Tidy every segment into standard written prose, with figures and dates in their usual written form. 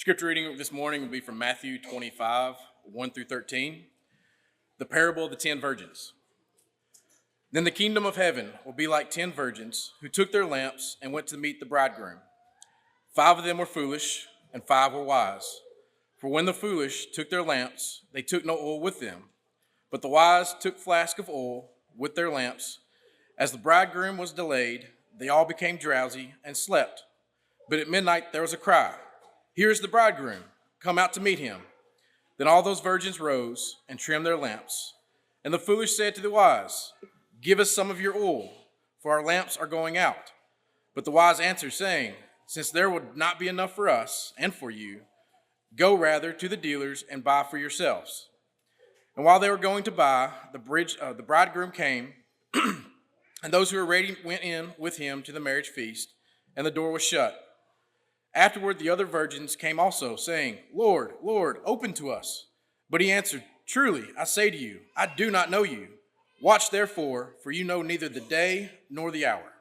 Scripture reading this morning will be from Matthew 25, 1 through 13, the parable of the 10 virgins. Then the kingdom of heaven will be like 10 virgins who took their lamps and went to meet the bridegroom. 5 of them were foolish and 5 were wise. For when the foolish took their lamps, they took no oil with them. But the wise took flasks of oil with their lamps. As the bridegroom was delayed, they all became drowsy and slept. But at midnight there was a cry, "Here is the bridegroom, come out to meet him." Then all those virgins rose and trimmed their lamps. And the foolish said to the wise, "Give us some of your oil, for our lamps are going out." But the wise answered, saying, "Since there would not be enough for us and for you, go rather to the dealers and buy for yourselves." And while they were going to buy, the bridegroom came, and those who were ready went in with him to the marriage feast, and the door was shut. Afterward, the other virgins came also, saying, "Lord, Lord, open to us." But he answered, "Truly, I say to you, I do not know you. Watch therefore, for you know neither the day nor the hour."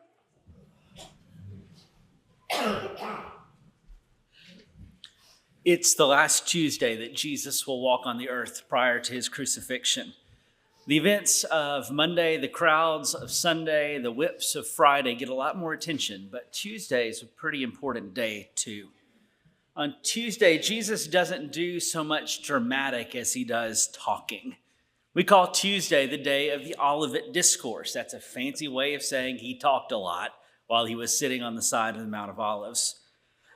It's the last Tuesday that Jesus will walk on the earth prior to his crucifixion. The events of Monday, the crowds of Sunday, the whips of Friday get a lot more attention, but Tuesday is a pretty important day too. On Tuesday, Jesus doesn't do so much dramatic as he does talking. We call Tuesday the day of the Olivet Discourse. That's a fancy way of saying he talked a lot while he was sitting on the side of the Mount of Olives.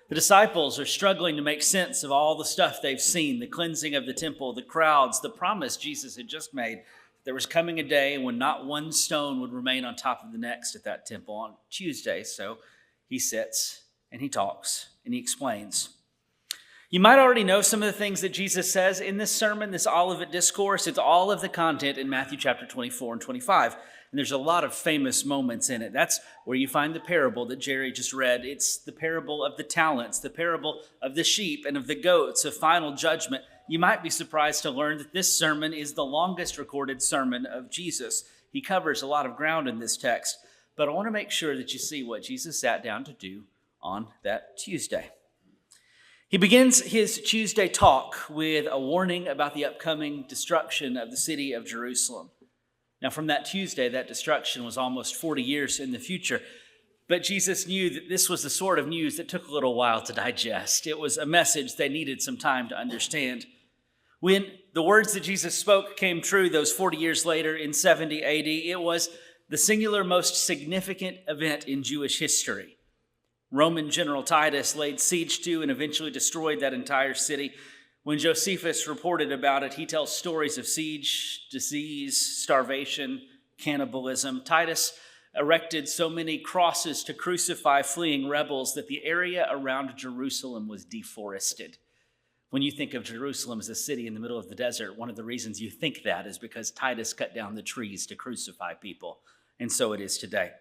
The disciples are struggling to make sense of all the stuff they've seen, the cleansing of the temple, the crowds, the promise Jesus had just made. There was coming a day when not one stone would remain on top of the next at that temple on Tuesday. So he sits and he talks and he explains. You might already know some of the things that Jesus says in this sermon, this Olivet Discourse. It's all of the content in Matthew chapter 24 and 25. And there's a lot of famous moments in it. That's where you find the parable that Jerry just read. It's the parable of the talents, the parable of the sheep and of the goats, of final judgment. You might be surprised to learn that this sermon is the longest recorded sermon of Jesus. He covers a lot of ground in this text. But I want to make sure that you see what Jesus sat down to do on that Tuesday. He begins his Tuesday talk with a warning about the upcoming destruction of the city of Jerusalem. Now, from that Tuesday, that destruction was almost 40 years in the future. But Jesus knew that this was the sort of news that took a little while to digest. It was a message they needed some time to understand. When the words that Jesus spoke came true those 40 years later in 70 AD, it was the singular most significant event in Jewish history. Roman General Titus laid siege to and eventually destroyed that entire city. When Josephus reported about it, he tells stories of siege, disease, starvation, cannibalism. Titus erected so many crosses to crucify fleeing rebels that the area around Jerusalem was deforested. When you think of Jerusalem as a city in the middle of the desert, one of the reasons you think that is because Titus cut down the trees to crucify people. And so it is today.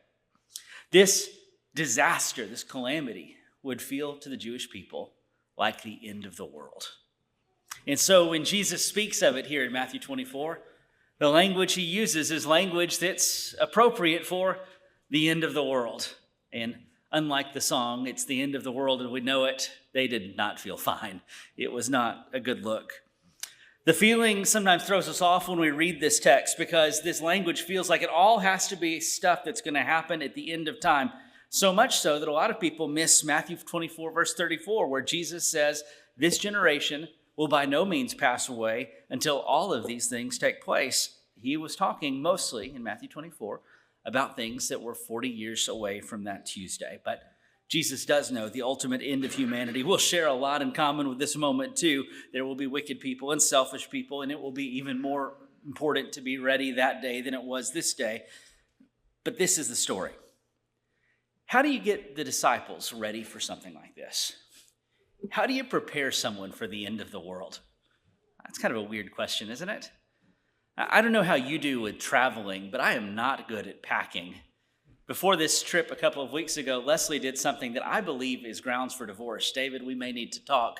This disaster, this calamity, would feel to the Jewish people like the end of the world. And so when Jesus speaks of it here in Matthew 24, the language he uses is language that's appropriate for the end of the world. And unlike the song, "It's the end of the world and we know it," they did not feel fine. It was not a good look. The feeling sometimes throws us off when we read this text because this language feels like it all has to be stuff that's going to happen at the end of time. So much so that a lot of people miss Matthew 24, verse 34, where Jesus says, "This generation will by no means pass away until all of these things take place." He was talking mostly in Matthew 24 about things that were 40 years away from that Tuesday. But Jesus does know the ultimate end of humanity. We'll share a lot in common with this moment too. There will be wicked people and selfish people, and it will be even more important to be ready that day than it was this day. But this is the story. How do you get the disciples ready for something like this? How do you prepare someone for the end of the world? That's kind of a weird question, isn't it? I don't know how you do with traveling, but I am not good at packing. Before this trip a couple of weeks ago, Leslie did something that I believe is grounds for divorce. David, we may need to talk.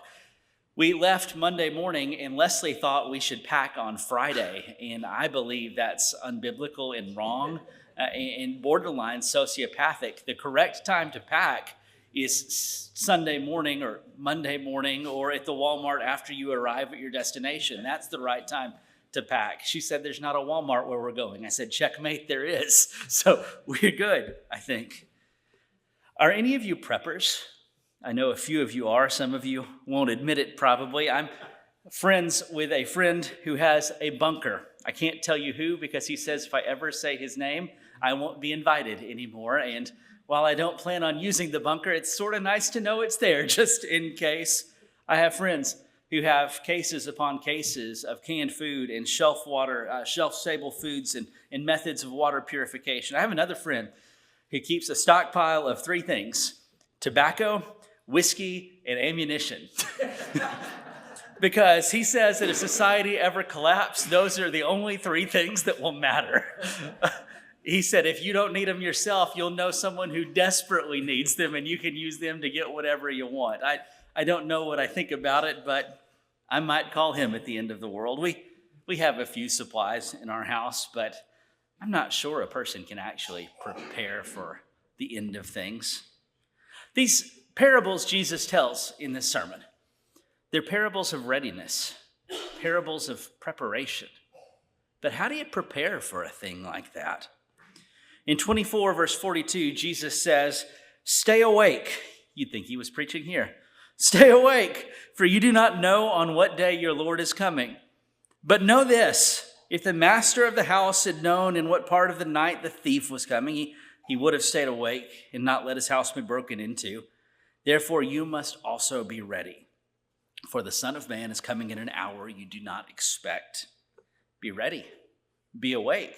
We left Monday morning, and Leslie thought we should pack on Friday, and I believe that's unbiblical and wrong and borderline sociopathic. The correct time to pack is Sunday morning or Monday morning or at the Walmart after you arrive at your destination. That's the right time to pack. She said, there's not a Walmart where we're going. I said, checkmate, there is. So we're good, I think. Are any of you preppers? I know a few of you are. Some of you won't admit it probably. I'm friends with a friend who has a bunker. I can't tell you who because he says if I ever say his name, I won't be invited anymore. And while I don't plan on using the bunker, it's sort of nice to know it's there just in case. I have friends who have cases upon cases of canned food and shelf-stable foods and methods of water purification. I have another friend who keeps a stockpile of three things: tobacco, whiskey, and ammunition. Because he says that if society ever collapsed, those are the only three things that will matter. He said, if you don't need them yourself, you'll know someone who desperately needs them, and you can use them to get whatever you want. I don't know what I think about it, but I might call him at the end of the world. We have a few supplies in our house, but I'm not sure a person can actually prepare for the end of things. These parables Jesus tells in this sermon, they're parables of readiness, parables of preparation. But how do you prepare for a thing like that? In 24 verse 42, Jesus says, stay awake. You'd think he was preaching here. Stay awake, for you do not know on what day your Lord is coming. But know this, if the master of the house had known in what part of the night the thief was coming, he would have stayed awake and not let his house be broken into. Therefore, you must also be ready, for the Son of Man is coming in an hour you do not expect. Be ready. Be awake.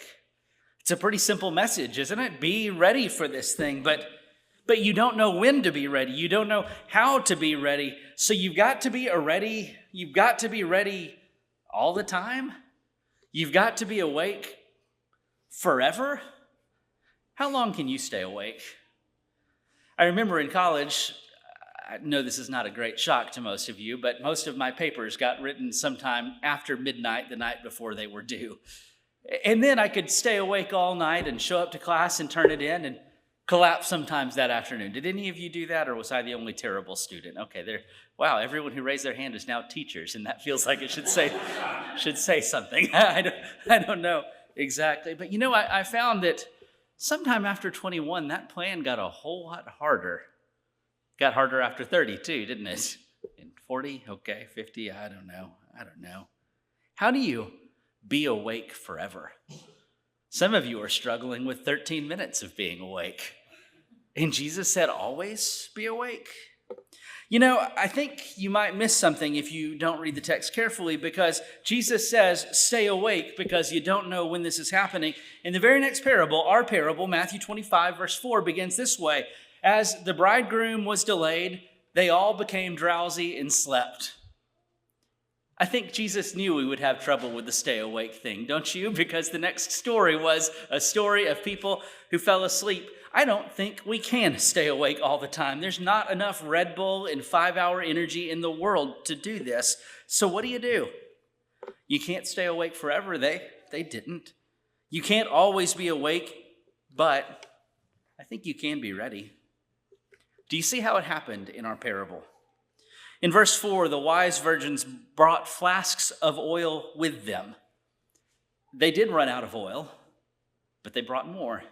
It's a pretty simple message, isn't it? Be ready for this thing, but you don't know when to be ready. You don't know how to be ready. So you've got to be ready. You've got to be ready all the time. You've got to be awake forever. How long can you stay awake? I remember in college, I know this is not a great shock to most of you, but most of my papers got written sometime after midnight the night before they were due. And then I could stay awake all night and show up to class and turn it in and collapse sometimes that afternoon. Did any of you do that, or was I the only terrible student? Okay, wow, everyone who raised their hand is now teachers, and that feels like it should say something. I don't know exactly. But I found that sometime after 21, that plan got a whole lot harder. Got harder after 30 too, didn't it? And 40, okay, 50, I don't know. How do you be awake forever? Some of you are struggling with 13 minutes of being awake. And Jesus said, always be awake. I think you might miss something if you don't read the text carefully, because Jesus says, stay awake because you don't know when this is happening. In the very next parable, our parable, Matthew 25, verse 4, begins this way. As the bridegroom was delayed, they all became drowsy and slept. I think Jesus knew we would have trouble with the stay awake thing, don't you? Because the next story was a story of people who fell asleep. I don't think we can stay awake all the time. There's not enough Red Bull and 5-hour energy in the world to do this. So what do? You can't stay awake forever. They didn't. You can't always be awake, but I think you can be ready. Do you see how it happened in our parable? In verse 4, the wise virgins brought flasks of oil with them. They did run out of oil, but they brought more.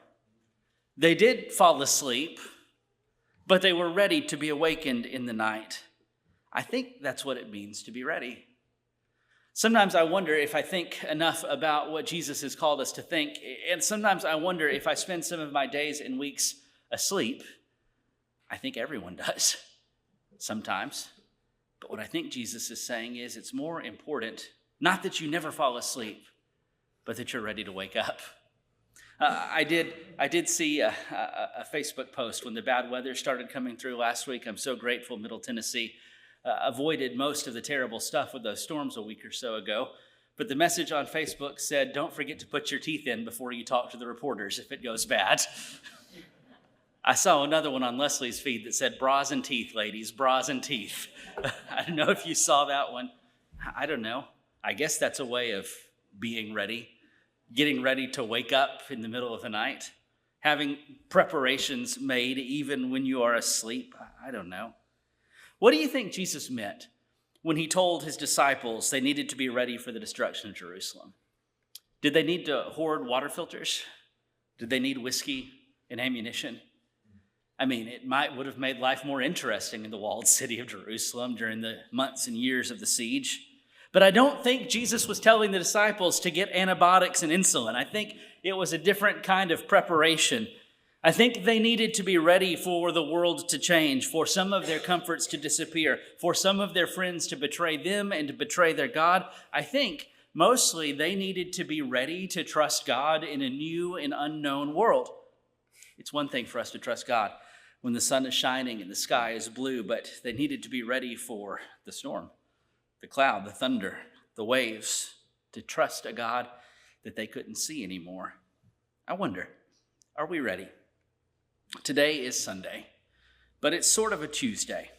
They did fall asleep, but they were ready to be awakened in the night. I think that's what it means to be ready. Sometimes I wonder if I think enough about what Jesus has called us to think, and sometimes I wonder if I spend some of my days and weeks asleep. I think everyone does sometimes. But what I think Jesus is saying is it's more important, not that you never fall asleep, but that you're ready to wake up. I did see a Facebook post when the bad weather started coming through last week. I'm so grateful Middle Tennessee avoided most of the terrible stuff with those storms a week or so ago. But the message on Facebook said, don't forget to put your teeth in before you talk to the reporters if it goes bad. I saw another one on Leslie's feed that said, bras and teeth, ladies, bras and teeth. I don't know if you saw that one. I don't know. I guess that's a way of being ready, getting ready to wake up in the middle of the night, having preparations made even when you are asleep. I don't know. What do you think Jesus meant when he told his disciples they needed to be ready for the destruction of Jerusalem? Did they need to hoard water filters? Did they need whiskey and ammunition? I mean, it would have made life more interesting in the walled city of Jerusalem during the months and years of the siege. But I don't think Jesus was telling the disciples to get antibiotics and insulin. I think it was a different kind of preparation. I think they needed to be ready for the world to change, for some of their comforts to disappear, for some of their friends to betray them and to betray their God. I think mostly they needed to be ready to trust God in a new and unknown world. It's one thing for us to trust God when the sun is shining and the sky is blue, but they needed to be ready for the storm, the cloud, the thunder, the waves, to trust a God that they couldn't see anymore. I wonder, are we ready? Today is Sunday, but it's sort of a Tuesday.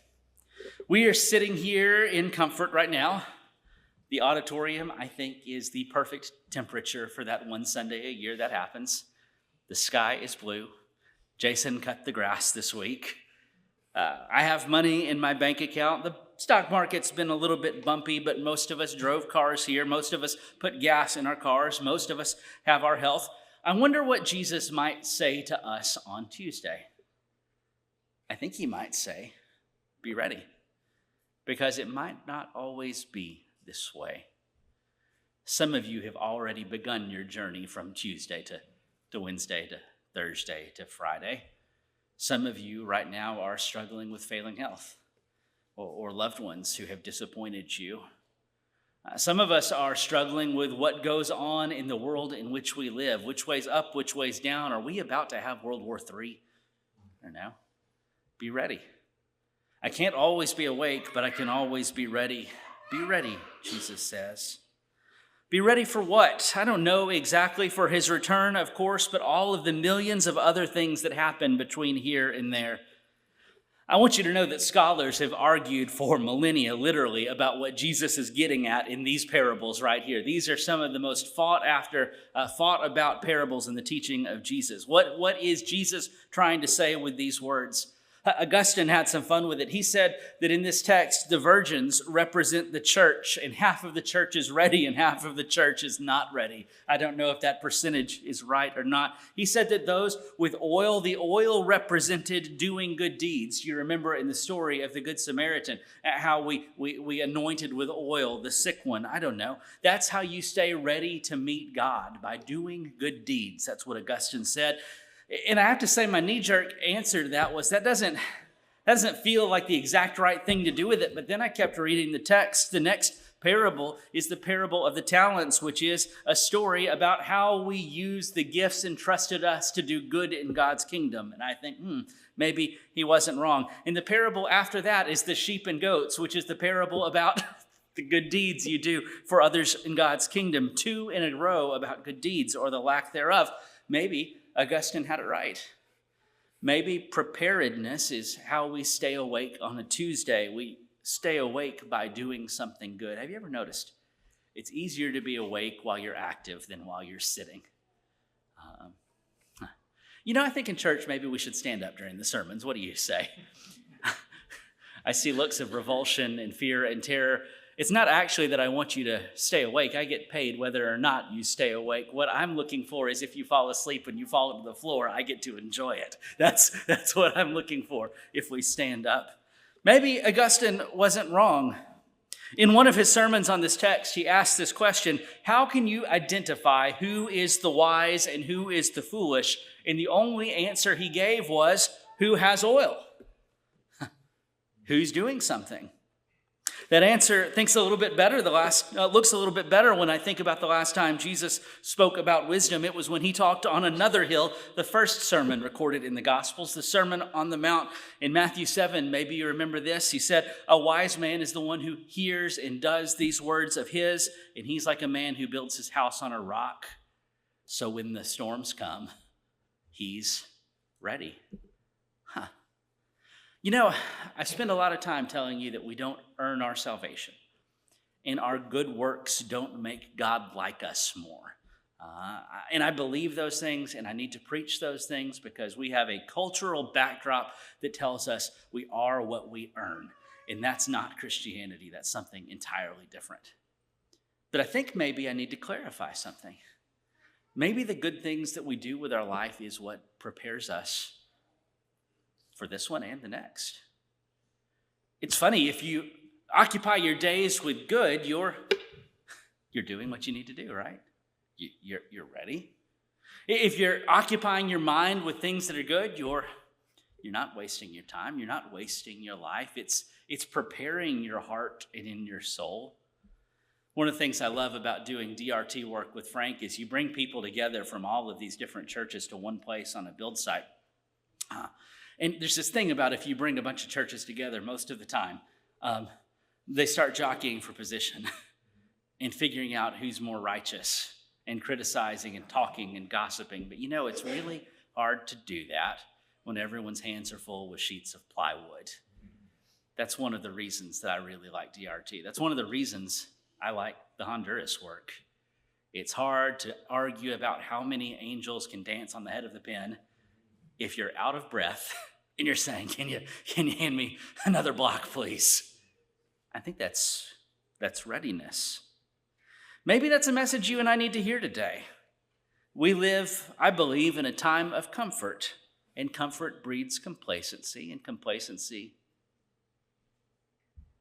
We are sitting here in comfort right now. The auditorium, I think, is the perfect temperature for that one Sunday a year that happens. The sky is blue. Jason cut the grass this week. I have money in my bank account. The stock market's been a little bit bumpy, but most of us drove cars here. Most of us put gas in our cars. Most of us have our health. I wonder what Jesus might say to us on Tuesday. I think he might say, be ready, because it might not always be this way. Some of you have already begun your journey from Tuesday to Wednesday to Thursday to Friday. Some of you right now are struggling with failing health or loved ones who have disappointed you. Some of us are struggling with what goes on in the world in which we live. Which way's up, which way's down? Are we about to have World War III? I don't know. Be ready. I can't always be awake, but I can always be ready. Be ready, Jesus says. Be ready for what? I don't know exactly. For his return, of course, but all of the millions of other things that happen between here and there. I want you to know that scholars have argued for millennia, literally, about what Jesus is getting at in these parables right here. These are some of the most fought about parables in the teaching of Jesus. What is Jesus trying to say with these words? Augustine had some fun with it. He said that in this text, the virgins represent the church, and half of the church is ready and half of the church is not ready. I don't know if that percentage is right or not. He said that those with oil, the oil represented doing good deeds. You remember in the story of the Good Samaritan, how we anointed with oil the sick one. I don't know. That's how you stay ready to meet God, by doing good deeds. That's what Augustine said. And I have to say, my knee-jerk answer to that was, that doesn't feel like the exact right thing to do with it. But then I kept reading the text. The next parable is the parable of the talents, which is a story about how we use the gifts entrusted us to do good in God's kingdom. And I think, maybe he wasn't wrong. And the parable after that is the sheep and goats, which is the parable about the good deeds you do for others in God's kingdom. 2 in a row about good deeds or the lack thereof. Maybe Augustine had it right. Maybe preparedness is how we stay awake on a Tuesday. We stay awake by doing something good. Have you ever noticed? It's easier to be awake while you're active than while you're sitting. I think in church maybe we should stand up during the sermons. What do you say? I see looks of revulsion and fear and terror. It's not actually that I want you to stay awake. I get paid whether or not you stay awake. What I'm looking for is if you fall asleep and you fall to the floor, I get to enjoy it. That's what I'm looking for if we stand up. Maybe Augustine wasn't wrong. In one of his sermons on this text, he asked this question: how can you identify who is the wise and who is the foolish? And the only answer he gave was, who has oil? Who's doing something? That answer looks a little bit better when I think about the last time Jesus spoke about wisdom. It was when he talked on another hill, the first sermon recorded in the Gospels, the Sermon on the Mount in Matthew 7. Maybe you remember this. He said, a wise man is the one who hears and does these words of his, and he's like a man who builds his house on a rock. So when the storms come, he's ready. I spend a lot of time telling you that we don't earn our salvation, and our good works don't make God like us more. And I believe those things, and I need to preach those things because we have a cultural backdrop that tells us we are what we earn. And that's not Christianity. That's something entirely different. But I think maybe I need to clarify something. Maybe the good things that we do with our life is what prepares us for this one and the next. It's funny, if you occupy your days with good, you're doing what you need to do, right? You're ready. If you're occupying your mind with things that are good, you're not wasting your time. You're not wasting your life. It's preparing your heart and in your soul. One of the things I love about doing DRT work with Frank is you bring people together from all of these different churches to one place on a build site. And there's this thing about if you bring a bunch of churches together, most of the time, they start jockeying for position and figuring out who's more righteous and criticizing and talking and gossiping. But it's really hard to do that when everyone's hands are full with sheets of plywood. That's one of the reasons that I really like DRT. That's one of the reasons I like the Honduras work. It's hard to argue about how many angels can dance on the head of the pin if you're out of breath and you're saying, can you hand me another block, please? I think that's readiness. Maybe that's a message you and I need to hear today. We live, I believe, in a time of comfort, and comfort breeds complacency, and complacency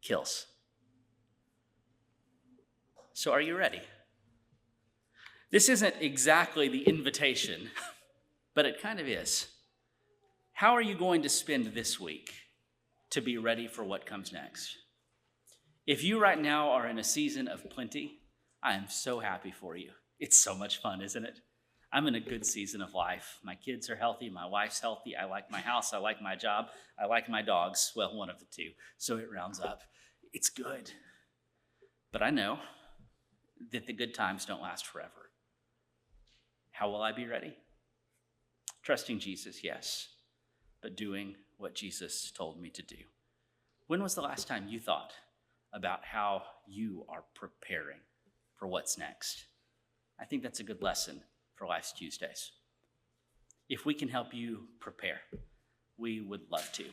kills. So are you ready? This isn't exactly the invitation, but it kind of is. How are you going to spend this week to be ready for what comes next? If you right now are in a season of plenty, I am so happy for you. It's so much fun, isn't it? I'm in a good season of life. My kids are healthy. My wife's healthy. I like my house. I like my job. I like my dogs. Well, one of the two. So it rounds up. It's good. But I know that the good times don't last forever. How will I be ready? Trusting Jesus, yes, but doing what Jesus told me to do. When was the last time you thought about how you are preparing for what's next? I think that's a good lesson for Life's Tuesdays. If we can help you prepare, we would love to.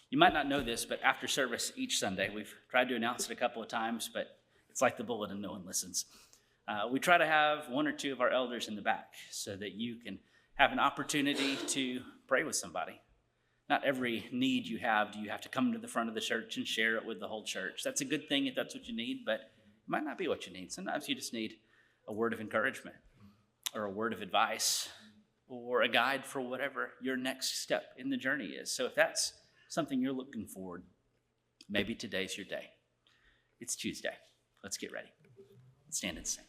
You might not know this, but after service each Sunday, we've tried to announce it a couple of times, but it's like the bulletin, no one listens. We try to have one or two of our elders in the back so that you can have an opportunity to pray with somebody. Not every need you have do you have to come to the front of the church and share it with the whole church. That's a good thing if that's what you need, but it might not be what you need. Sometimes you just need a word of encouragement or a word of advice or a guide for whatever your next step in the journey is. So if that's something you're looking forward, maybe today's your day. It's Tuesday. Let's get ready. Let's stand and sing.